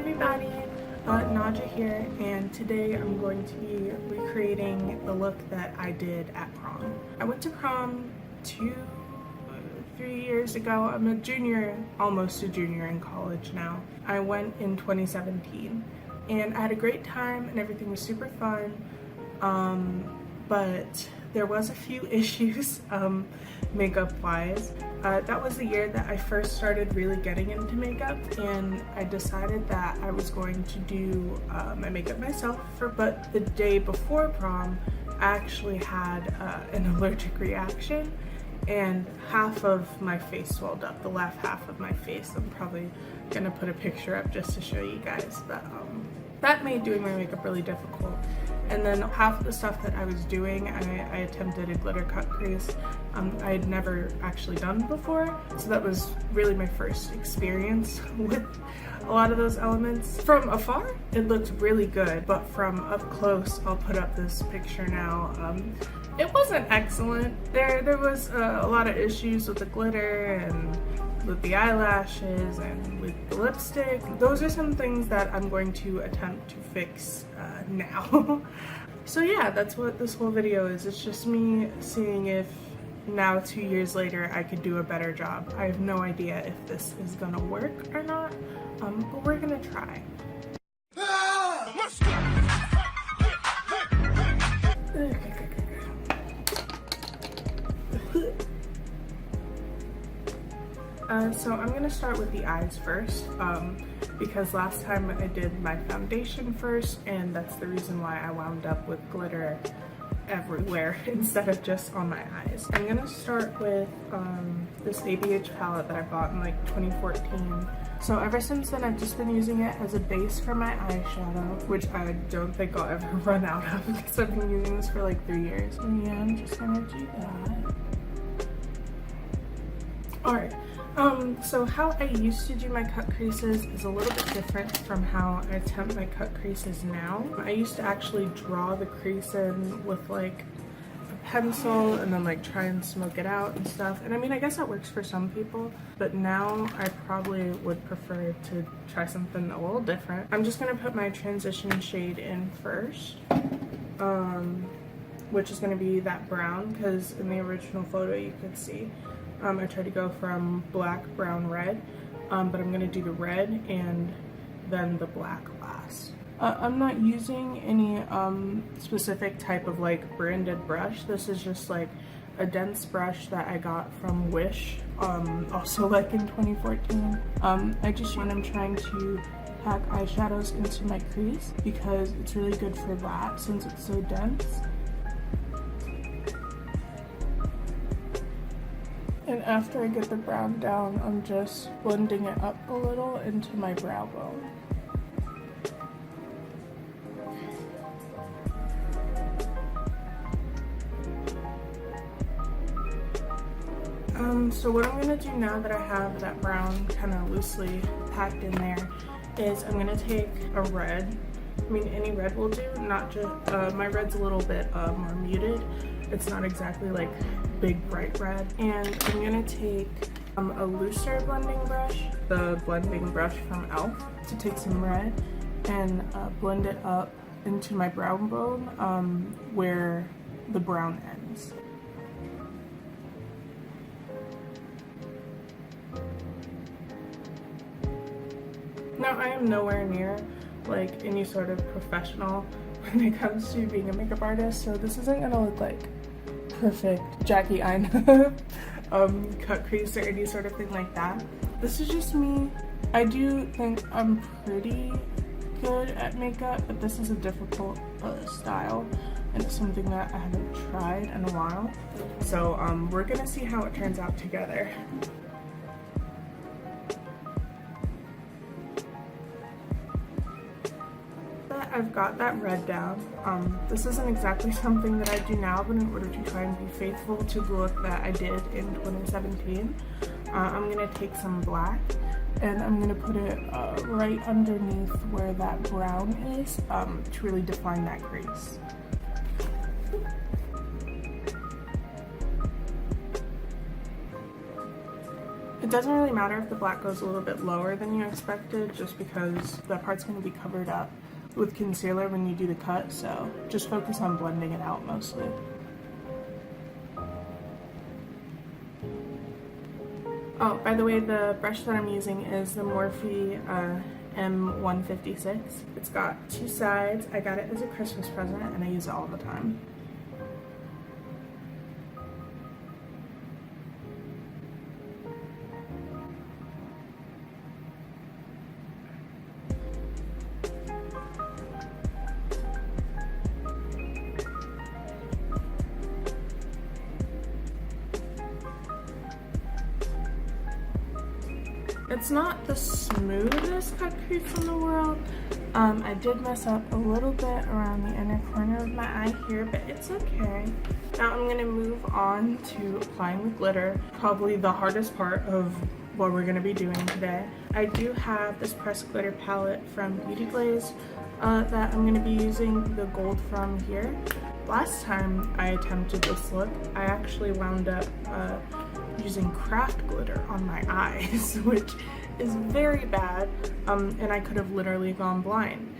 everybody, Naja here, and today I'm going to be recreating the look that I did at prom. I went to prom 3 years ago. I'm a junior, almost a junior in college now. I went in 2017 and I had a great time and everything was super fun, but there was a few issues makeup wise. That was the year that I first started really getting into makeup, and I decided that I was going to do my makeup myself. But the day before prom, I actually had an allergic reaction and half of my face swelled up, the left half of my face. I'm probably gonna put a picture up just to show you guys, but that made doing my makeup really difficult. And then half of the stuff that I was doing, I attempted a glitter cut crease. I had never actually done before, so that was really my first experience with a lot of those elements. From afar, it looked really good, but from up close, I'll put up this picture now. It wasn't excellent. There was a lot of issues with the glitter and with the eyelashes and with the lipstick. Those are some things that I'm going to attempt to fix now. So yeah, that's what this whole video is. It's just me seeing if now 2 years later I could do a better job. I have no idea if this is gonna work or not, but we're gonna try. So I'm gonna start with the eyes first, because last time I did my foundation first, and that's the reason why I wound up with glitter everywhere instead of just on my eyes. I'm gonna start with this ABH palette that I bought in like 2014. So ever since then I've just been using it as a base for my eyeshadow, which I don't think I'll ever run out of because I've been using this for like 3 years. And yeah, I'm just gonna do that. Alright. So how I used to do my cut creases is a little bit different from how I attempt my cut creases now. I used to actually draw the crease in with like a pencil and then like try and smoke it out and stuff. And I mean, I guess that works for some people, but now I probably would prefer to try something a little different. I'm just gonna put my transition shade in first, which is gonna be that brown, because in the original photo you could see I tried to go from black, brown, red, but I'm going to do the red and then the black last. I'm not using any specific type of like branded brush. This is just like a dense brush that I got from Wish, also like in 2014. I just when I'm trying to pack eyeshadows into my crease, because it's really good for that since it's so dense. And after I get the brown down, I'm just blending it up a little into my brow bone. So what I'm gonna do now that I have that brown kind of loosely packed in there is I'm gonna take a red. I mean, any red will do, not just, my red's a little bit more muted. It's not exactly like big bright red. And I'm gonna take a looser blending brush, the blending brush from e.l.f., to take some red and blend it up into my brown bone where the brown ends. Now I am nowhere near like any sort of professional when it comes to being a makeup artist, so this isn't gonna look like perfect Jackie Aina cut crease or any sort of thing like that. This is just me. I do think I'm pretty good at makeup, but this is a difficult style, and it's something that I haven't tried in a while. So we're gonna see how it turns out together. I've got that red down. This isn't exactly something that I do now, but in order to try and be faithful to the look that I did in 2017, I'm gonna take some black and I'm gonna put it right underneath where that brown is to really define that crease. It doesn't really matter if the black goes a little bit lower than you expected, just because that part's going to be covered up with concealer when you do the cut, so just focus on blending it out mostly. Oh, by the way, the brush that I'm using is the Morphe M156. It's got 2 sides. I got it as a Christmas present and I use it all the time. It's not the smoothest cut crease in the world. I did mess up a little bit around the inner corner of my eye here, but it's okay. Now I'm going to move on to applying the glitter, probably the hardest part of what we're going to be doing today. I do have this pressed glitter palette from Beauty Glaze that I'm going to be using the gold from here. Last time I attempted this look, I actually wound up using craft glitter on my eyes, which is very bad, and I could have literally gone blind.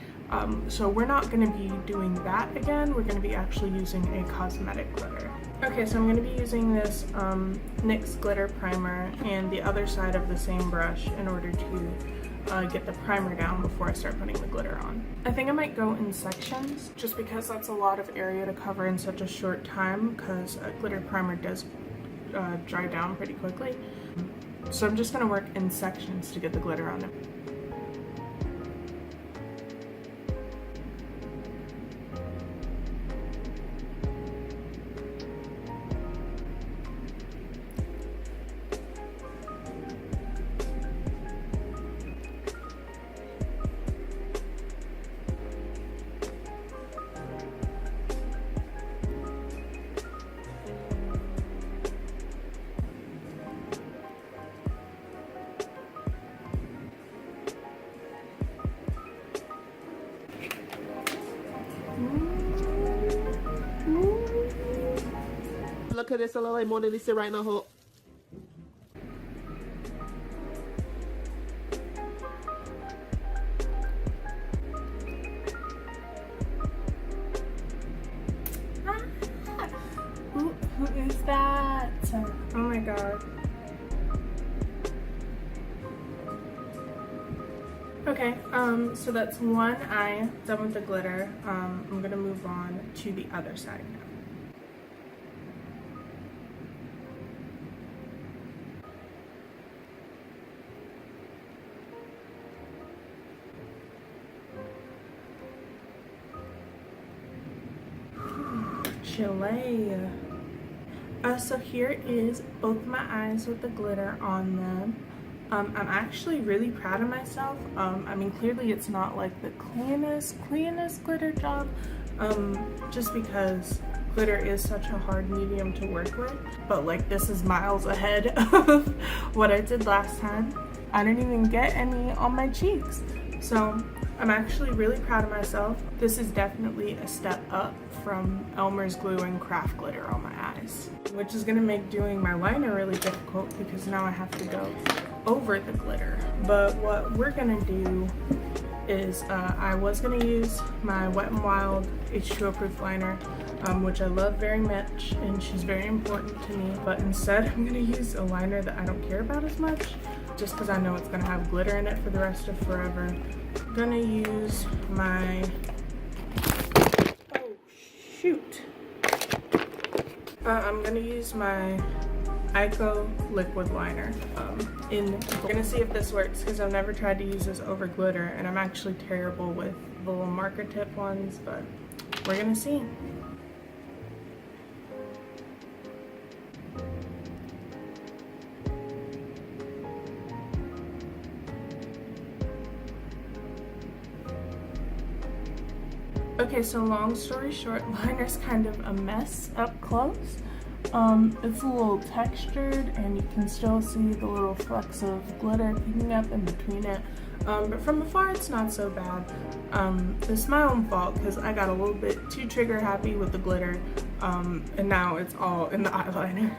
So we're not going to be doing that again. We're going to be actually using a cosmetic glitter. Okay, so I'm going to be using this NYX glitter primer and the other side of the same brush in order to get the primer down before I start putting the glitter on. I think I might go in sections just because that's a lot of area to cover in such a short time, because a glitter primer does dry down pretty quickly. So I'm just going to work in sections to get the glitter on it. Look at this, a little Mona Lisa right now. Who is that? Oh my god. Okay, so that's one eye done with the glitter. I'm gonna move on to the other side now. Chile. So here is both my eyes with the glitter on them. I'm actually really proud of myself. I mean, clearly it's not like the cleanest glitter job, just because glitter is such a hard medium to work with, but like this is miles ahead of what I did last time. I didn't even get any on my cheeks, so I'm actually really proud of myself. This is definitely a step up from Elmer's glue and craft glitter on my eyes, which is gonna make doing my liner really difficult because now I have to go over the glitter. But what we're gonna do is I was gonna use my Wet n Wild H2O proof liner, which I love very much and she's very important to me, but instead I'm gonna use a liner that I don't care about as much, just because I know it's gonna have glitter in it for the rest of forever. I'm gonna use my, oh shoot, I'm gonna use my Ico liquid liner. We're gonna see if this works because I've never tried to use this over glitter and I'm actually terrible with the little marker tip ones, but we're gonna see. Okay, so long story short, liner's kind of a mess up close. It's a little textured and you can still see the little flecks of glitter picking up in between it. But from afar it's not so bad. It's my own fault because I got a little bit too trigger happy with the glitter, and now it's all in the eyeliner.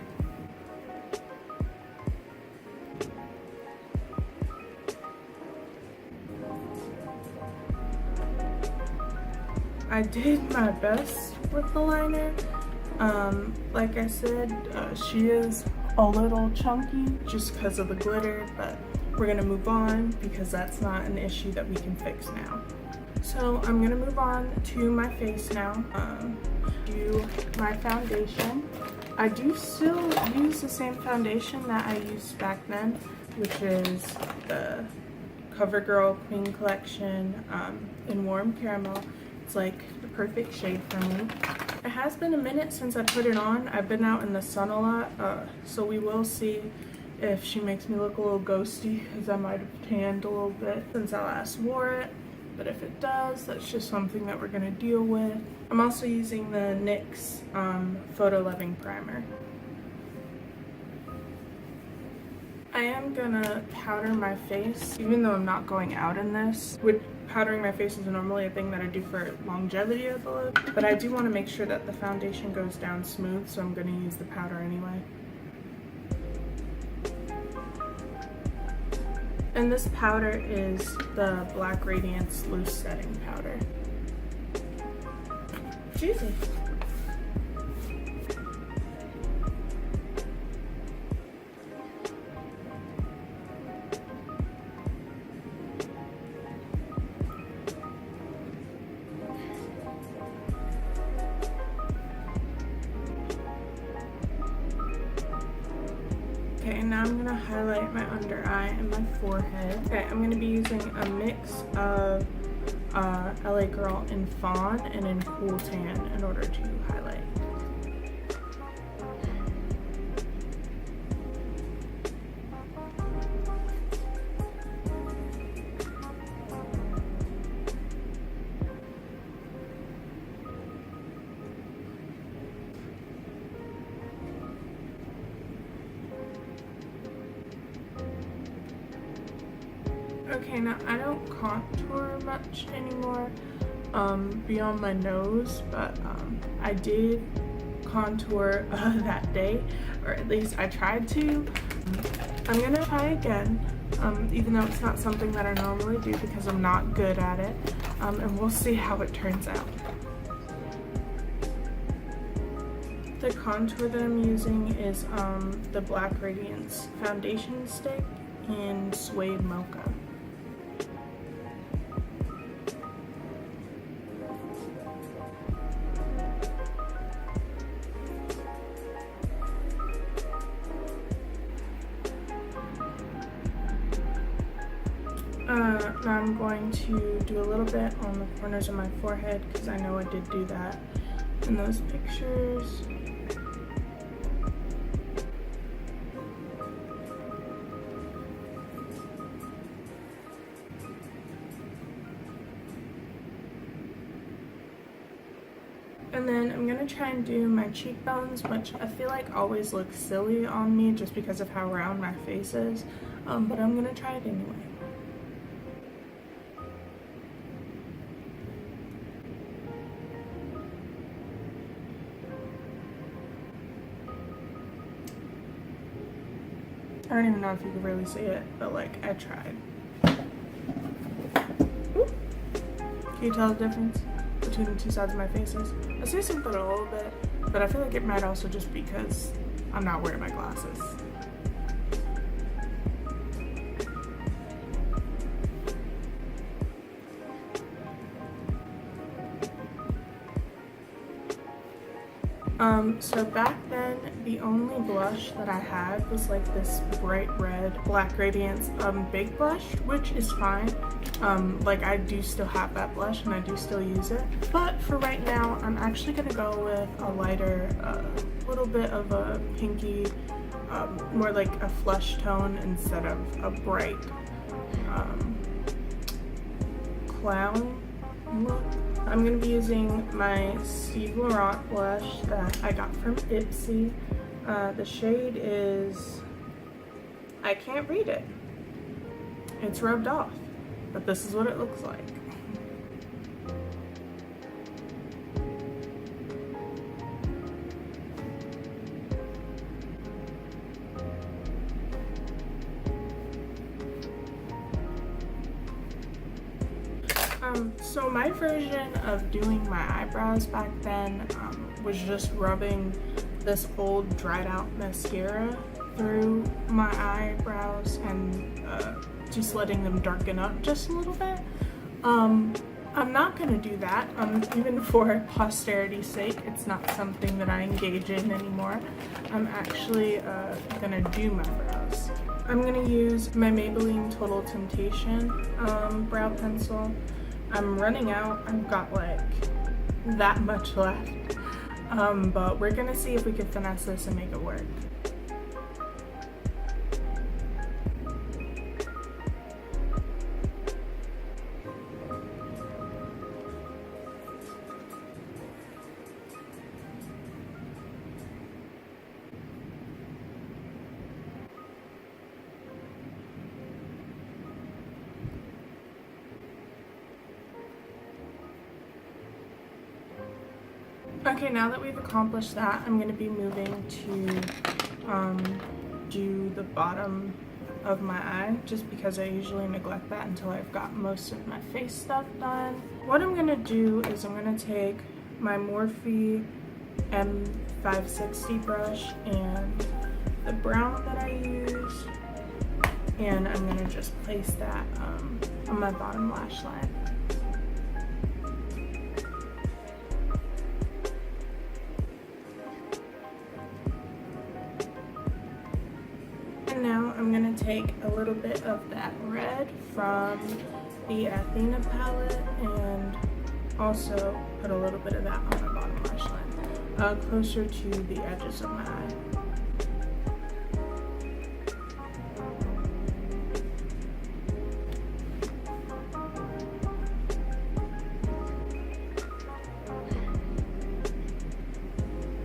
I did my best with the liner. Like I said, she is a little chunky just because of the glitter, but we're gonna move on because that's not an issue that we can fix now. So I'm gonna move on to my face now. Do my foundation. I do still use the same foundation that I used back then, which is the CoverGirl Queen Collection in Warm Caramel. It's like the perfect shade for me. It has been a minute since I put it on. I've been out in the sun a lot, so we will see if she makes me look a little ghosty, because I might have tanned a little bit since I last wore it. But if it does, that's just something that we're gonna deal with. I'm also using the NYX Photo Loving Primer. I am gonna powder my face, even though I'm not going out in this. Powdering my face is normally a thing that I do for longevity of the look, but I do want to make sure that the foundation goes down smooth, so I'm gonna use the powder anyway. And this powder is the Black Radiance Loose Setting Powder. Jesus. Okay, now I'm gonna highlight my under eye and my forehead. Okay, I'm gonna be using a mix of LA Girl in Fawn and in Cool Tan in order to highlight. Okay, now I don't contour much anymore beyond my nose, but I did contour that day, or at least I tried to. I'm gonna try again, even though it's not something that I normally do because I'm not good at it, and we'll see how it turns out. The contour that I'm using is the Black Radiance Foundation Stick in Suede Mocha. Now I'm going to do a little bit on the corners of my forehead because I know I did do that in those pictures. And then I'm gonna try and do my cheekbones, which I feel like always looks silly on me just because of how round my face is, but I'm gonna try it anyway. I don't even know if you can really see it, but like, I tried. Ooh. Can you tell the difference between the two sides of my faces? I see something a little bit, but I feel like it might also just because I'm not wearing my glasses. So back then, the only blush that I had was like this bright red Black Radiance Big Blush, which is fine. Like I do still have that blush and I do still use it. But for right now, I'm actually gonna go with a lighter, little bit of a pinky, more like a flesh tone instead of a bright clown look. I'm going to be using my Steve Laurent blush that I got from Ipsy. The shade is, I can't read it. It's rubbed off, but this is what it looks like. So my version of doing my eyebrows back then was just rubbing this old dried out mascara through my eyebrows and just letting them darken up just a little bit. I'm not gonna do that, even for posterity's sake. It's not something that I engage in anymore. I'm actually gonna do my brows. I'm gonna use my Maybelline Total Temptation brow pencil. I'm running out. I've got like that much left, but we're gonna see if we can finesse this and make it work. Okay, now that we've accomplished that, I'm going to be moving to do the bottom of my eye, just because I usually neglect that until I've got most of my face stuff done. What I'm going to do is I'm going to take my Morphe M560 brush and the brown that I use, and I'm going to just place that on my bottom lash line. Now I'm going to take a little bit of that red from the Athena palette and also put a little bit of that on my bottom lash line, closer to the edges of my eye.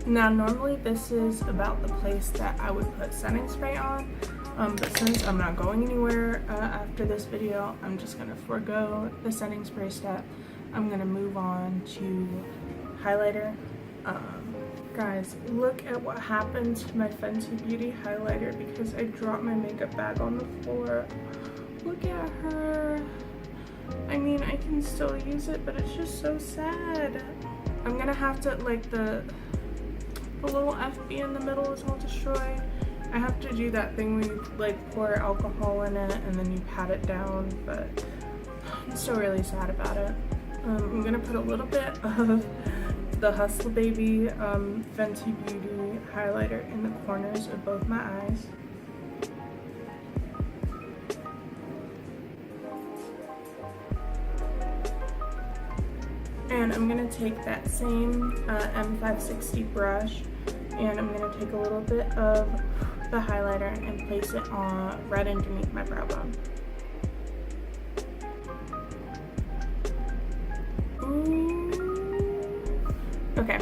Now normally this is about the place that I would put setting spray on, but since I'm not going anywhere after this video, I'm just going to forego the setting spray step. I'm going to move on to highlighter. Guys, look at what happened to my Fenty Beauty highlighter because I dropped my makeup bag on the floor. Look at her. I mean, I can still use it, but it's just so sad. I'm going to have to, like, the little FB in the middle is all destroyed. I have to do that thing where you like pour alcohol in it and then you pat it down, but I'm still really sad about it. I'm gonna put a little bit of the Hustle Baby Fenty Beauty highlighter in the corners of both my eyes. And I'm gonna take that same M560 brush and I'm going to take a little bit of the highlighter and place it on right underneath my brow bone. Okay,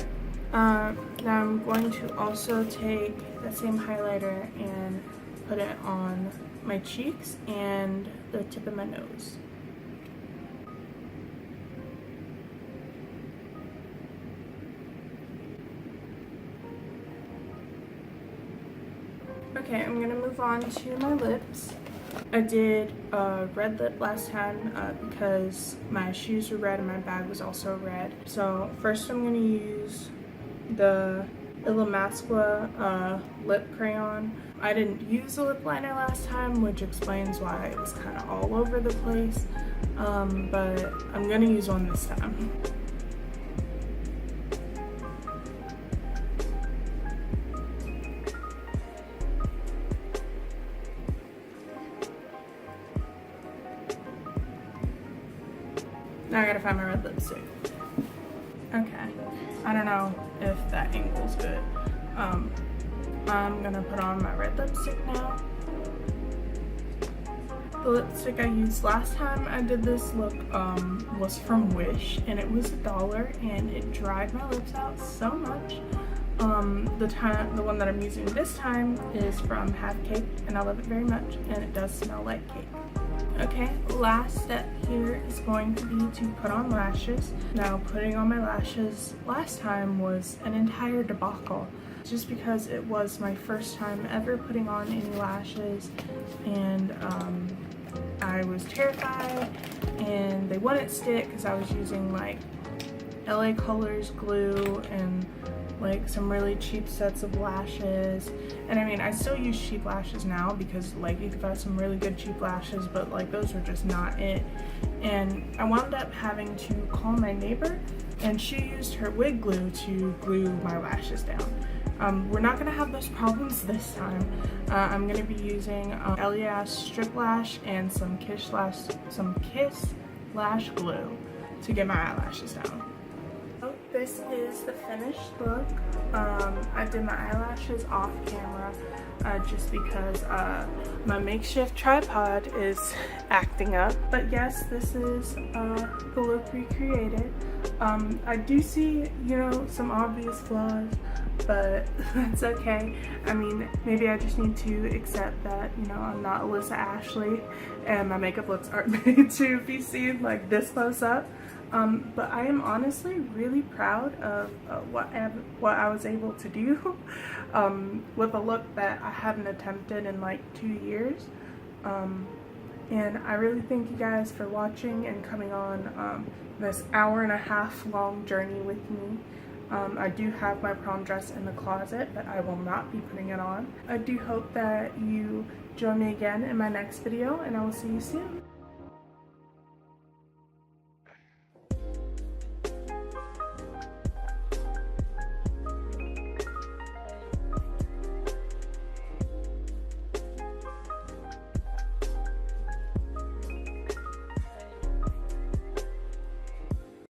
now I'm going to also take that same highlighter and put it on my cheeks and the tip of my nose. Okay, I'm gonna move on to my lips. I did a red lip last time because my shoes were red and my bag was also red. So first I'm gonna use the Illamasqua lip crayon. I didn't use a lip liner last time, which explains why it was kind of all over the place, but I'm gonna use one this time. Now I gotta find my red lipstick. Okay, I don't know if that angle's good. I'm gonna put on my red lipstick now. The lipstick I used last time I did this look was from Wish, and it was $1, and it dried my lips out so much. The one that I'm using this time is from Have Cake, and I love it very much, and it does smell like cake. Okay, last step here is going to be to put on lashes. Now, putting on my lashes last time was an entire debacle, just because it was my first time ever putting on any lashes, and I was terrified, and they wouldn't stick because I was using like LA Colors glue and like some really cheap sets of lashes. And I mean, I still use cheap lashes now because like you can buy some really good cheap lashes, but like those are just not it. And I wound up having to call my neighbor, and she used her wig glue to glue my lashes down. We're not gonna have those problems this time. I'm gonna be using Elias strip lash and some Kiss lash glue to get my eyelashes down. So this is the finished look. I did my eyelashes off camera just because my makeshift tripod is acting up. But yes, this is the look we created. I do see, you know, some obvious flaws, but that's okay. I mean, maybe I just need to accept that, you know, I'm not Alyssa Ashley and my makeup looks aren't made to be seen like this close up. But I am honestly really proud of what I was able to do with a look that I hadn't attempted in like 2 years. And I really thank you guys for watching and coming on this hour-and-a-half long journey with me. I do have my prom dress in the closet, but I will not be putting it on. I do hope that you join me again in my next video, and I will see you soon.